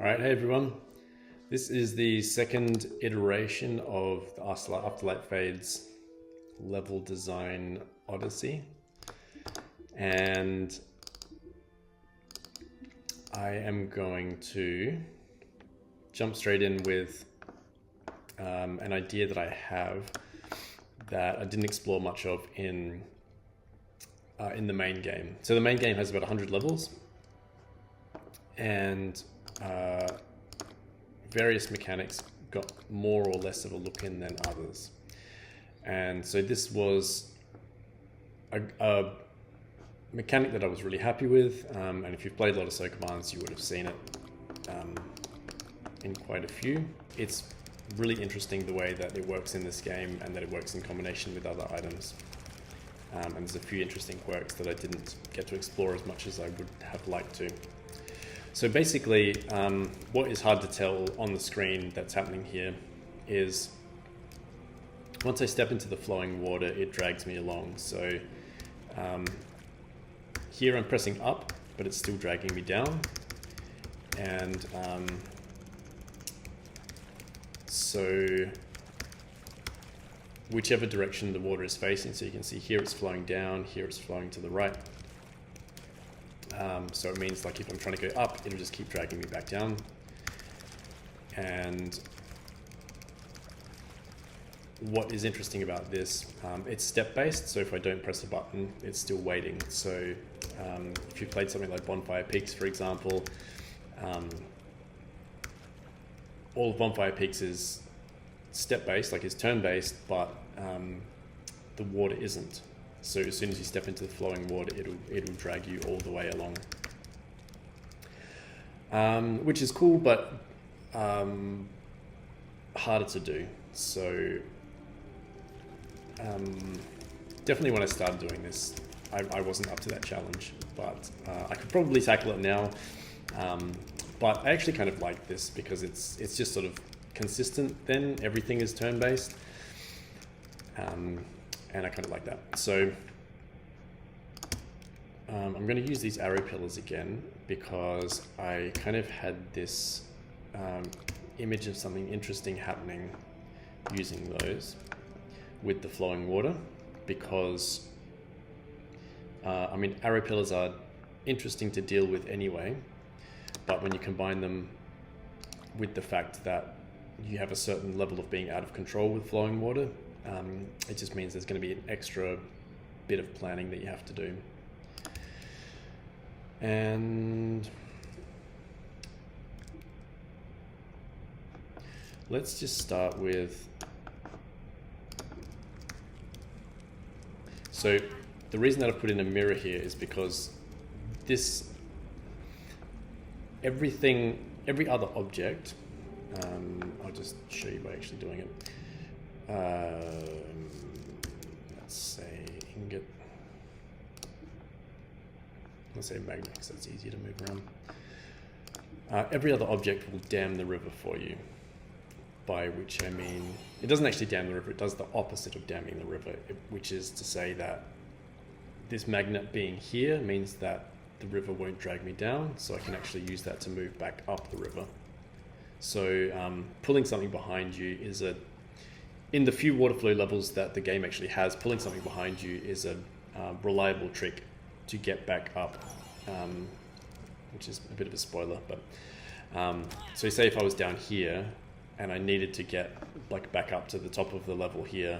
All right, hey everyone. This is the second iteration of the Afterlight Fades level design Odyssey. And I am going to jump straight in with an idea that I have that I didn't explore much of in the main game. So the main game has about 100 levels, and various mechanics got more or less of a look in than others. And so this was a mechanic that I was really happy with, and if you've played a lot of Sokomans, you would have seen it in quite a few. It's really interesting the way that it works in this game and that it works in combination with other items. And there's a few interesting quirks that I didn't get to explore as much as I would have liked to. So basically, what is hard to tell on the screen that's happening here is once I step into the flowing water, it drags me along. So here I'm pressing up, but it's still dragging me down. And so whichever direction the water is facing, so you can see here it's flowing down, here it's flowing to the right. So it means like if I'm trying to go up, it'll just keep dragging me back down. And what is interesting about this, it's step-based, so if I don't press a button, it's still waiting. So if you've played something like Bonfire Peaks, for example, all of Bonfire Peaks is step-based, like it's turn-based, but the water isn't. So as soon as you step into the flowing water, it'll drag you all the way along, which is cool, but harder to do. So definitely when I started doing this, I wasn't up to that challenge, but I could probably tackle it now. But I actually kind of like this because it's just sort of consistent. Then everything is turn-based. And I kind of like that. So I'm going to use these arrow pillars again because I kind of had this image of something interesting happening using those with the flowing water, because I mean, arrow pillars are interesting to deal with anyway, but when you combine them with the fact that you have a certain level of being out of control with flowing water, it just means there's going to be an extra bit of planning that you have to do. And let's just start with, so the reason that I've put in a mirror here is because this, every other object, I'll just show you by actually doing it. Let's say ingot. Let's say magnet, because that's easier to move around. Every other object will dam the river for you, by which I mean it doesn't actually dam the river, it does the opposite of damming the river, which is to say that this magnet being here means that the river won't drag me down, so I can actually use that to move back up the river. So pulling something behind you is in the few water flow levels that the game actually has, pulling something behind you is a reliable trick to get back up, which is a bit of a spoiler. But so say if I was down here and I needed to get like back up to the top of the level here,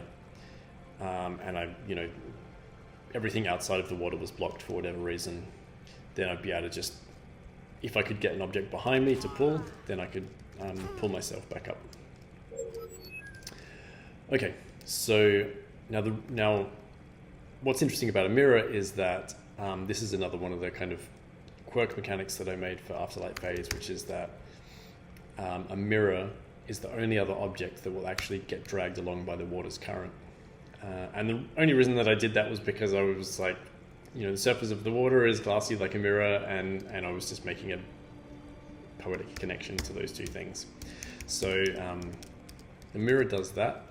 and everything outside of the water was blocked for whatever reason, then I'd be able to just, if I could get an object behind me to pull, then I could pull myself back up. Okay, so now what's interesting about a mirror is that this is another one of the kind of quirk mechanics that I made for Afterlight Phase, which is that a mirror is the only other object that will actually get dragged along by the water's current. And the only reason that I did that was because I was like, the surface of the water is glassy like a mirror, and I was just making a poetic connection to those two things. So the mirror does that.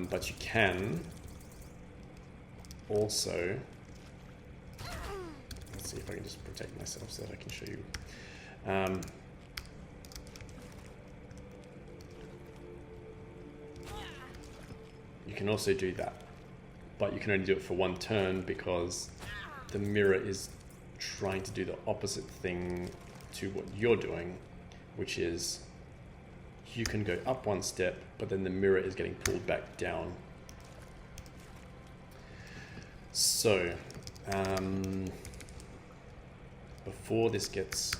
But you can also, let's see if I can just protect myself so that I can show you. You can also do that, but you can only do it for one turn because the mirror is trying to do the opposite thing to what you're doing, which is you can go up one step, but then the mirror is getting pulled back down. So, before this gets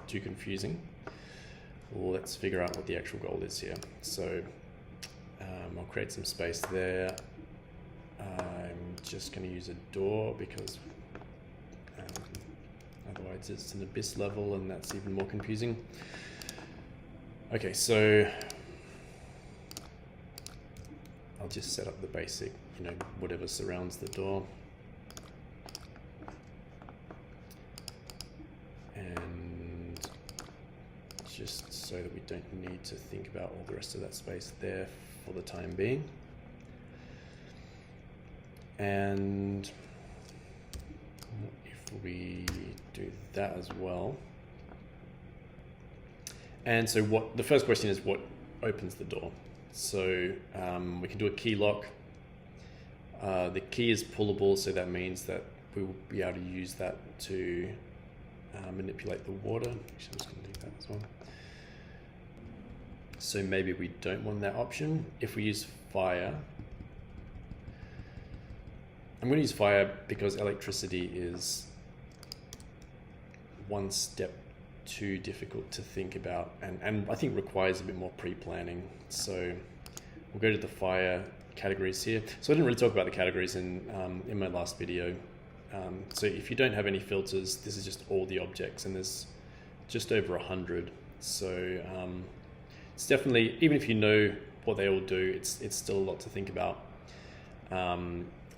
too confusing, let's figure out what the actual goal is here. So, I'll create some space there. I'm just going to use a door because otherwise it's an abyss level and that's even more confusing. Okay, so I'll just set up the basic, whatever surrounds the door. And just so that we don't need to think about all the rest of that space there for the time being. And if we do that as well. And so the first question is what opens the door? So we can do a key lock. The key is pullable, so that means that we will be able to use that to manipulate the water. Actually, I'm just going to do that as well. So maybe we don't want that option. If we use fire, I'm going to use fire because electricity is one step too difficult to think about and I think requires a bit more pre-planning. So we'll go to the fire categories here. So I didn't really talk about the categories in my last video. So if you don't have any filters, this is just all the objects, and there's just over 100. So it's definitely, even if you know what they all do, it's still a lot to think about.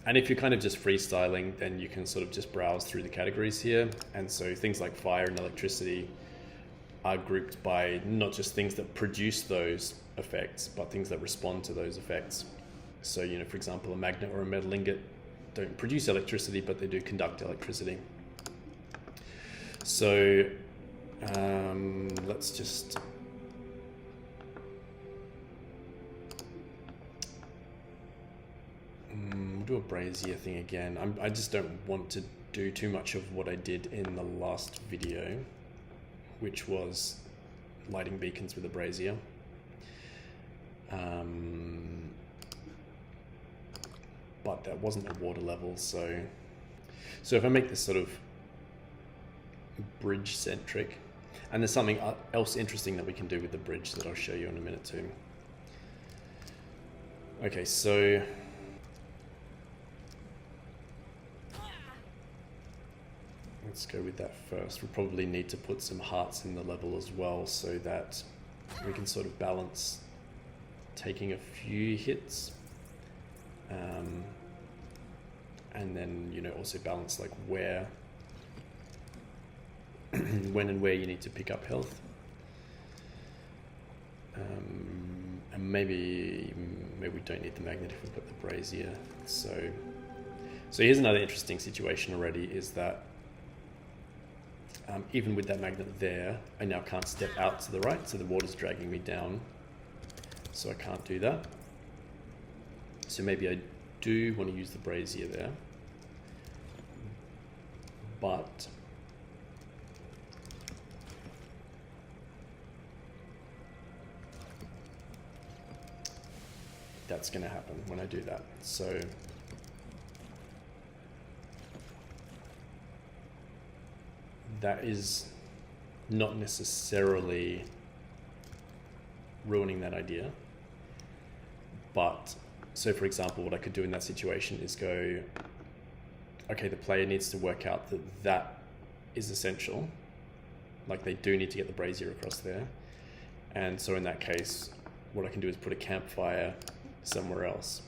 And if you're kind of just freestyling, then you can sort of just browse through the categories here. And so things like fire and electricity are grouped by not just things that produce those effects, but things that respond to those effects. So, for example, a magnet or a metal ingot don't produce electricity, but they do conduct electricity. So let's just do a brazier thing again. I just don't want to do too much of what I did in the last video, which was lighting beacons with a brazier. But that wasn't a water level, so if I make this sort of bridge centric, and there's something else interesting that we can do with the bridge that I'll show you in a minute too. Okay, so let's go with that first. We'll probably need to put some hearts in the level as well so that we can sort of balance taking a few hits. And then, also balance like where, when and where you need to pick up health. And maybe we don't need the magnet if we've got the brazier. So here's another interesting situation already, is that even with that magnet there, I now can't step out to the right, so the water's dragging me down. So I can't do that. So maybe I do want to use the brazier there, but that's going to happen when I do that. So that is not necessarily ruining that idea, but so for example, what I could do in that situation is go, okay, the player needs to work out that that is essential. Like they do need to get the brazier across there. And so in that case, what I can do is put a campfire somewhere else.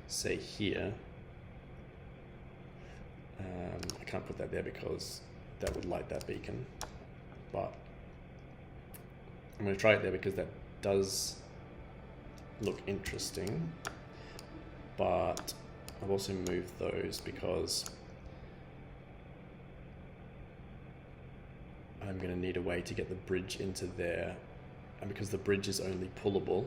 Say here. I can't put that there because that would light that beacon. But I'm going to try it there because that does look interesting, but I've also moved those because I'm going to need a way to get the bridge into there. And because the bridge is only pullable,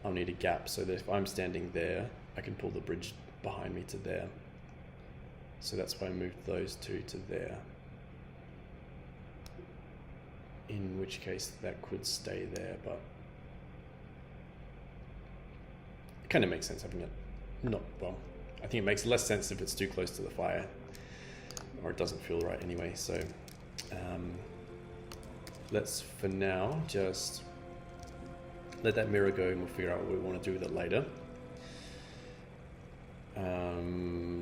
I'll need a gap so that if I'm standing there, I can pull the bridge behind me to there. So that's why I moved those two to there. In which case that could stay there, but it kind of makes sense having it not, well, I think it makes less sense if it's too close to the fire, or it doesn't feel right anyway. So let's for now just let that mirror go and we'll figure out what we want to do with it later.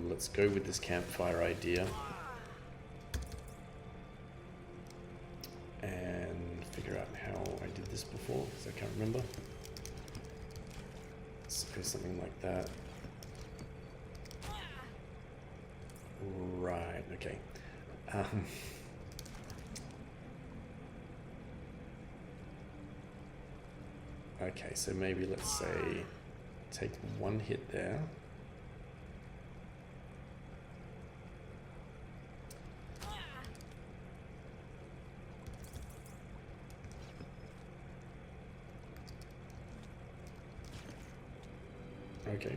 Let's go with this campfire idea and figure out how I did this before, because I can't remember. Let's go something like that. Right, okay. Okay, so maybe let's say take one hit there. Okay.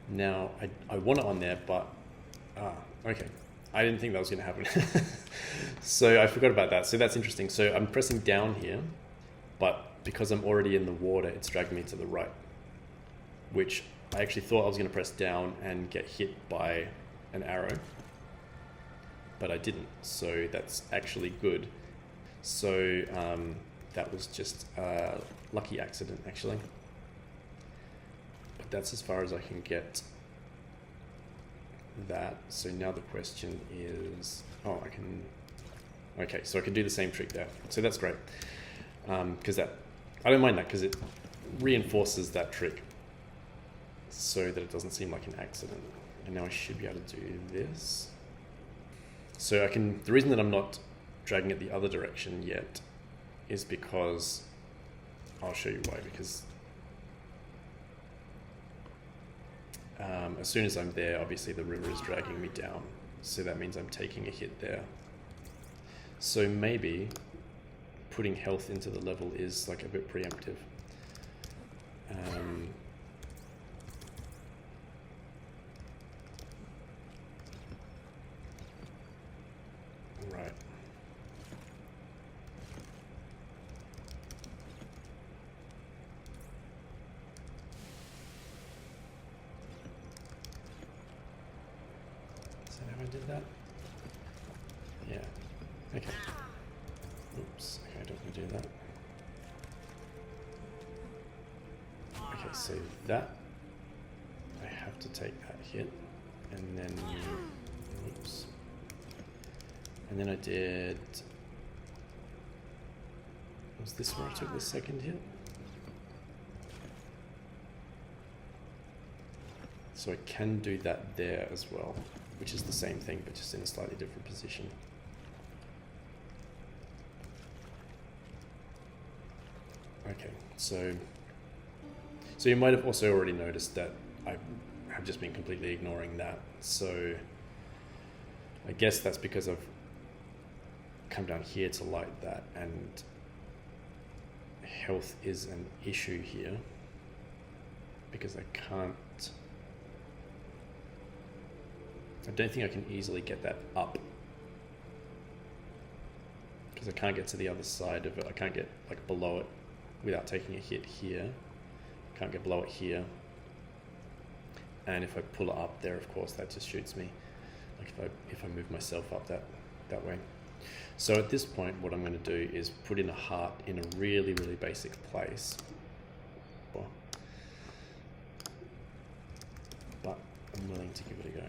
Now, I want it on there, but, okay. I didn't think that was going to happen. So I forgot about that. So that's interesting. So I'm pressing down here, but because I'm already in the water, it's dragging me to the right, which I actually thought I was going to press down and get hit by an arrow, but I didn't. So that's actually good. So that was just a lucky accident, actually. But that's as far as I can get that. So now the question is, oh, I can, okay, so I can do the same trick there. So that's great. Because that, I don't mind that because it reinforces that trick so that it doesn't seem like an accident. And now I should be able to do this. So I can, the reason that I'm not dragging it the other direction yet is because, I'll show you why, because as soon as I'm there, obviously the river is dragging me down. So that means I'm taking a hit there. So maybe putting health into the level is like a bit preemptive. Right. Did that? Yeah. Okay. Oops. Okay, I don't want to do that. Okay, so that I have to take that hit, and then oops. And then I did. Was this where I took the second hit? So I can do that there as well, which is the same thing, but just in a slightly different position. Okay, so you might have also already noticed that I have just been completely ignoring that. So I guess that's because I've come down here to light that, and health is an issue here because I don't think I can easily get that up because I can't get to the other side of it. I can't get like below it without taking a hit here. Can't get below it here. And if I pull it up there, of course, that just shoots me. Like if I move myself up that way. So at this point, what I'm going to do is put in a heart in a really, really basic place. But I'm willing to give it a go.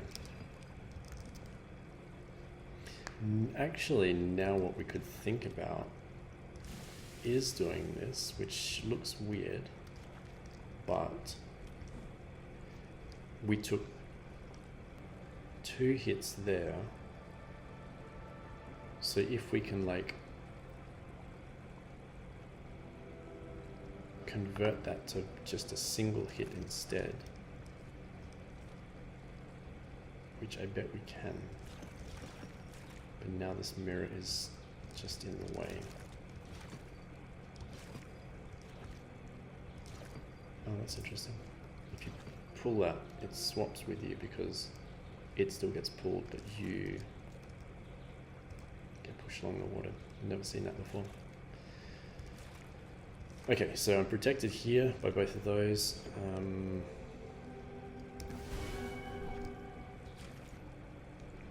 Actually, now what we could think about is doing this, which looks weird, but we took 2 hits there. So if we can like convert that to just a single hit instead, which I bet we can. But now this mirror is just in the way. Oh, that's interesting. If you pull that, it swaps with you because it still gets pulled, but you get pushed along the water. I've never seen that before. Okay, so I'm protected here by both of those.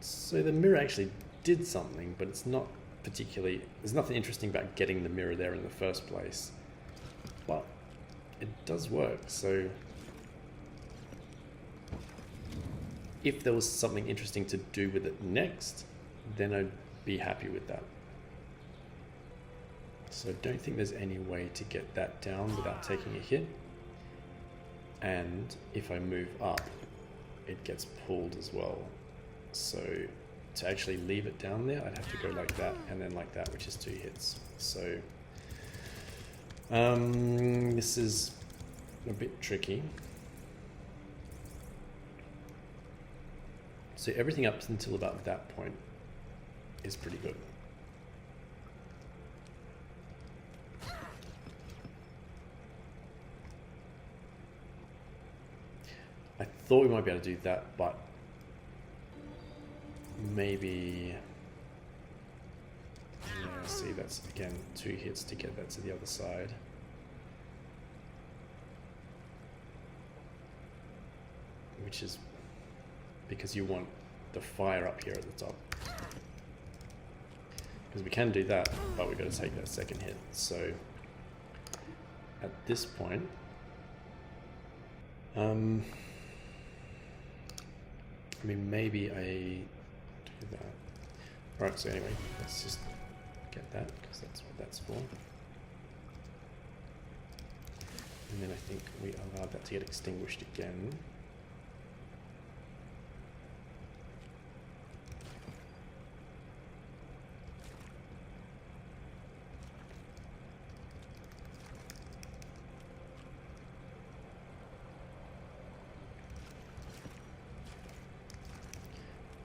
So the mirror actually did something, but it's not particularly... There's nothing interesting about getting the mirror there in the first place. But it does work, so... If there was something interesting to do with it next, then I'd be happy with that. So I don't think there's any way to get that down without taking a hit. And if I move up, it gets pulled as well. So to actually leave it down there, I'd have to go like that and then like that, which is 2 hits. So this is a bit tricky. So everything up until about that point is pretty good. I thought we might be able to do that, but maybe... Yeah, see, that's, again, 2 hits to get that to the other side. Which is because you want the fire up here at the top. Because we can do that, but we've got to take that second hit. So at this point, I mean, maybe I do that. Alright, so anyway, let's just get that, because that's what that's for. And then I think we allowed that to get extinguished again.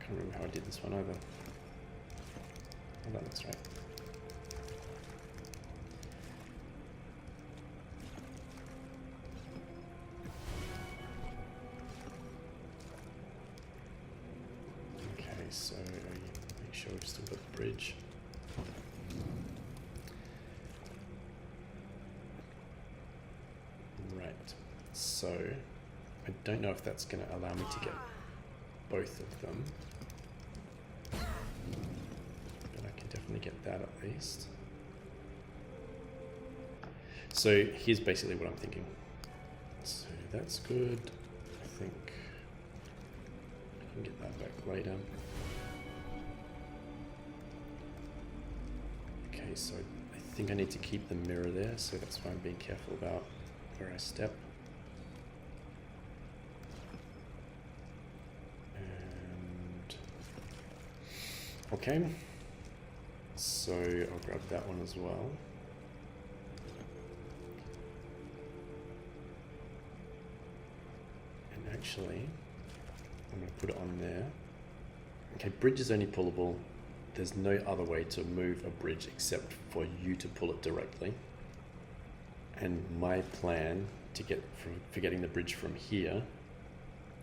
I can't remember how I did this one either. Oh, that looks right. Okay, so make sure we've still got the bridge. Right, so I don't know if that's going to allow me to get both of them. Definitely get that at least. So here's basically what I'm thinking. So that's good. I think I can get that back later. Okay, so I think I need to keep the mirror there, so that's why I'm being careful about where I step. And okay. So I'll grab that one as well. And actually, I'm going to put it on there. Okay, bridge is only pullable. There's no other way to move a bridge except for you to pull it directly. And my plan to get for getting the bridge from here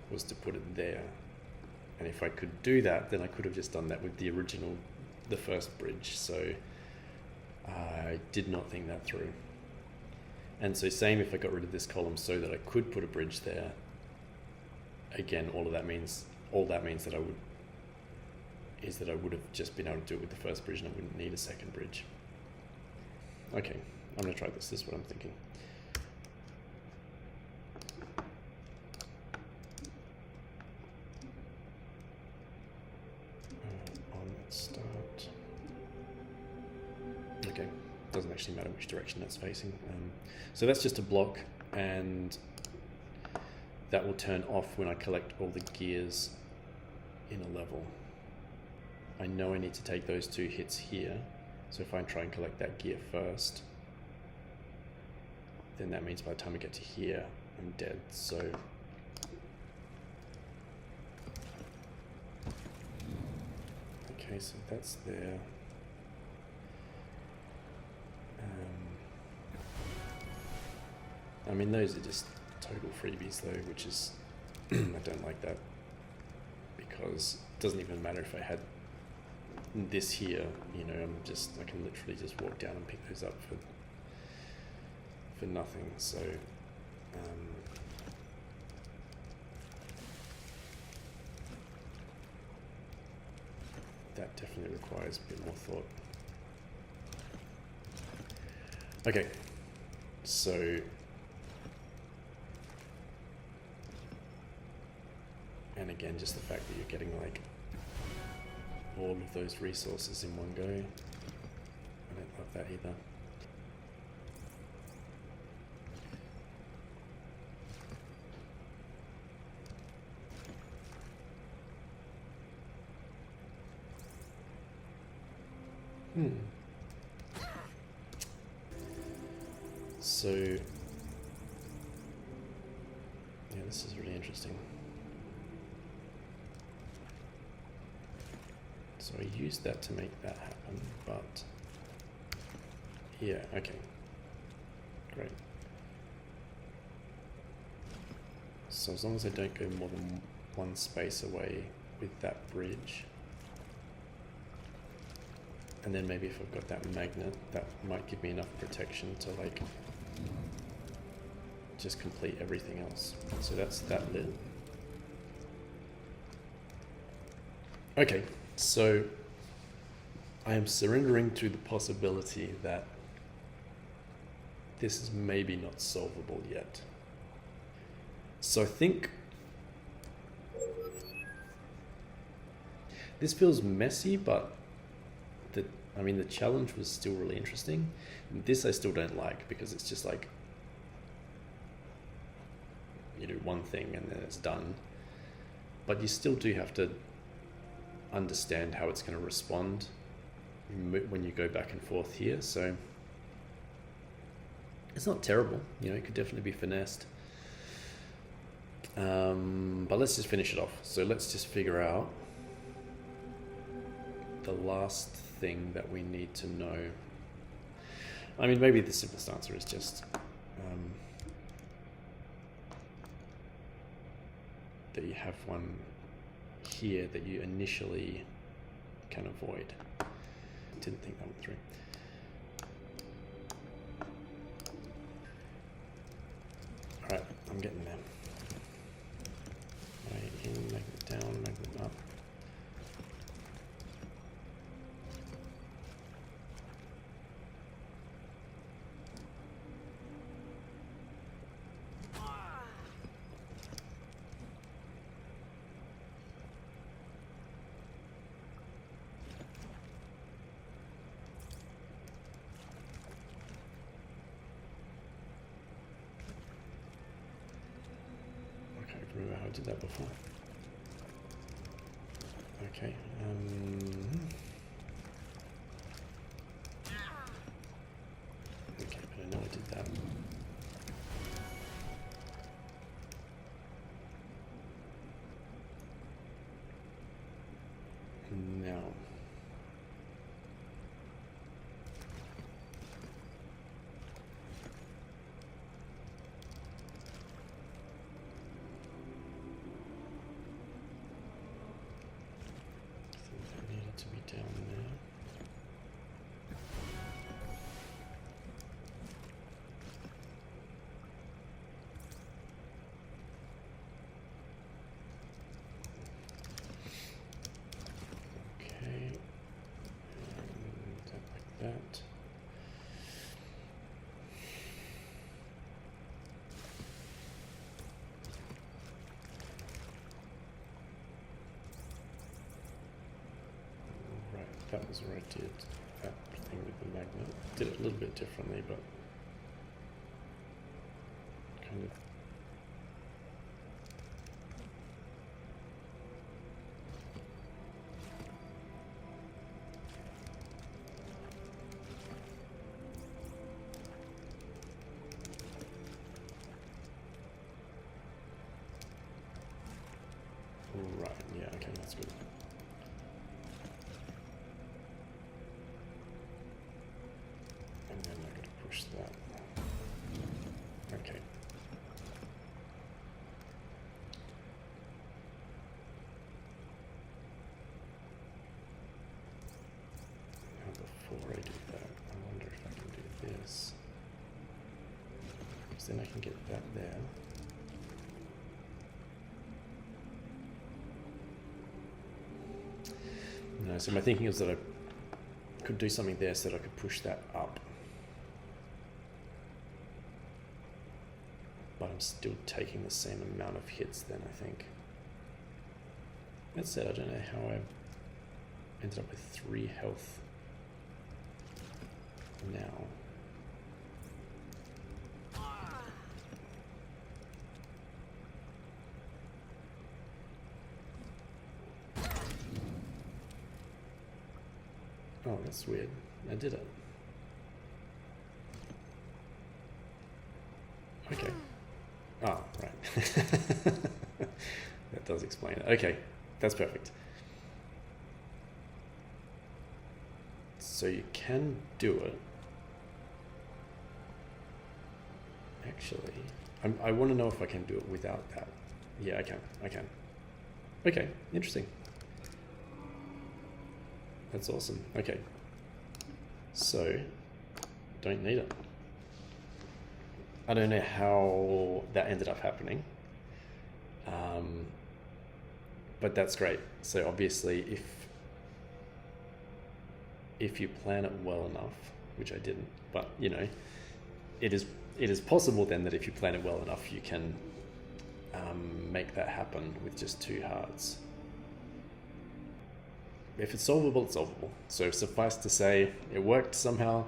was to put it there. And if I could do that, then I could have just done that with the first bridge, so I did not think that through. And so same if I got rid of this column so that I could put a bridge there, again, all that means that I would have just been able to do it with the first bridge and I wouldn't need a second bridge. Okay, I'm going to try this. This is what I'm thinking. Okay, doesn't actually matter which direction that's facing. So that's just a block, and that will turn off when I collect all the gears in a level. I know I need to take those 2 hits here, so if I try and collect that gear first, then that means by the time I get to here, I'm dead. So Okay, so that's there. I mean, those are just total freebies though, which is, I don't like that, because it doesn't even matter if I had this here, you know, I can literally just walk down and pick those up for nothing, so, that definitely requires a bit more thought. Okay, so, and again, just the fact that you're getting like all of those resources in one go, I don't love that either. So, yeah, this is really interesting. So I used that to make that happen, but yeah, okay, great. So as long as I don't go more than one space away with that bridge, and then maybe if I've got that magnet, that might give me enough protection to like just complete everything else. So that's that lit. Okay, so I am surrendering to the possibility that this is maybe not solvable yet. So I think this feels messy, but the challenge was still really interesting. This I still don't like, because it's just like, you do one thing and then it's done. But you still do have to understand how it's going to respond when you go back and forth here. So it's not terrible, you know, it could definitely be finessed. But let's just finish it off. So let's just figure out the last thing that we need to know. I mean, maybe the simplest answer is just that you have one here that you initially can avoid. Didn't think that one through. Alright, I'm getting there. Magnet in, magnet down, magnet up. Remember how I did that before. Okay. Okay, but I know I did that. Now. To be down there. Okay, and that like that. That was where I did that thing with the magnet. Did it a little bit differently, but kind of. Right, yeah, okay, that's good. because then I can get that there. No, so my thinking is that I could do something there so that I could push that up. But I'm still taking the same amount of hits then, I think. That said, I don't know how I ended up with 3 health now. Oh, that's weird. I did it. Okay. Oh, right. That does explain it. Okay, that's perfect. So you can do it. Actually, I want to know if I can do it without that. Yeah, I can. Okay, interesting. That's awesome. Okay. So, don't need it. I don't know how that ended up happening. But that's great. So obviously if you plan it well enough, which I didn't, but you know, it is possible then that if you plan it well enough, you can make that happen with just 2 hearts. If it's solvable, it's solvable. So suffice to say, it worked somehow.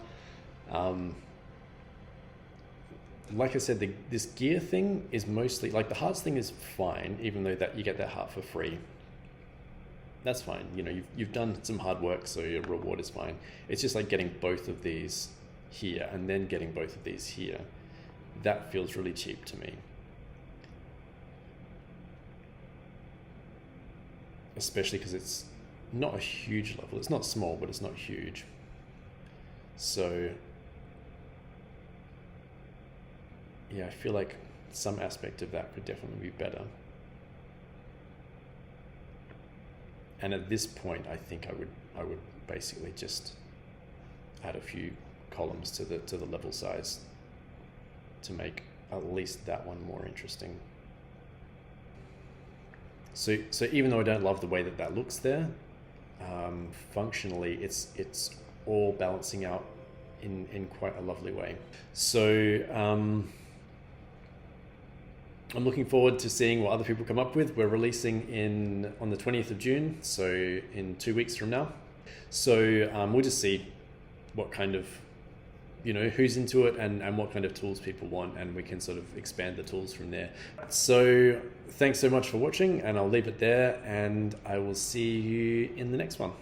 Like I said, this gear thing is mostly, like the hearts thing is fine, even though that you get that heart for free. That's fine. You know, you've done some hard work, so your reward is fine. It's just like getting both of these here and then getting both of these here. That feels really cheap to me. Especially because it's not a huge level. It's not small, but it's not huge. So yeah, I feel like some aspect of that could definitely be better. And at this point, I think I would basically just add a few columns to the level size to make at least that one more interesting. So even though I don't love the way that looks there, functionally it's all balancing out in quite a lovely way. So I'm looking forward to seeing what other people come up with. We're releasing on the 20th of June, so in 2 weeks from now. So we'll just see what kind of, you know, who's into it and what kind of tools people want, and we can sort of expand the tools from there. So thanks so much for watching, and I'll leave it there, and I will see you in the next one.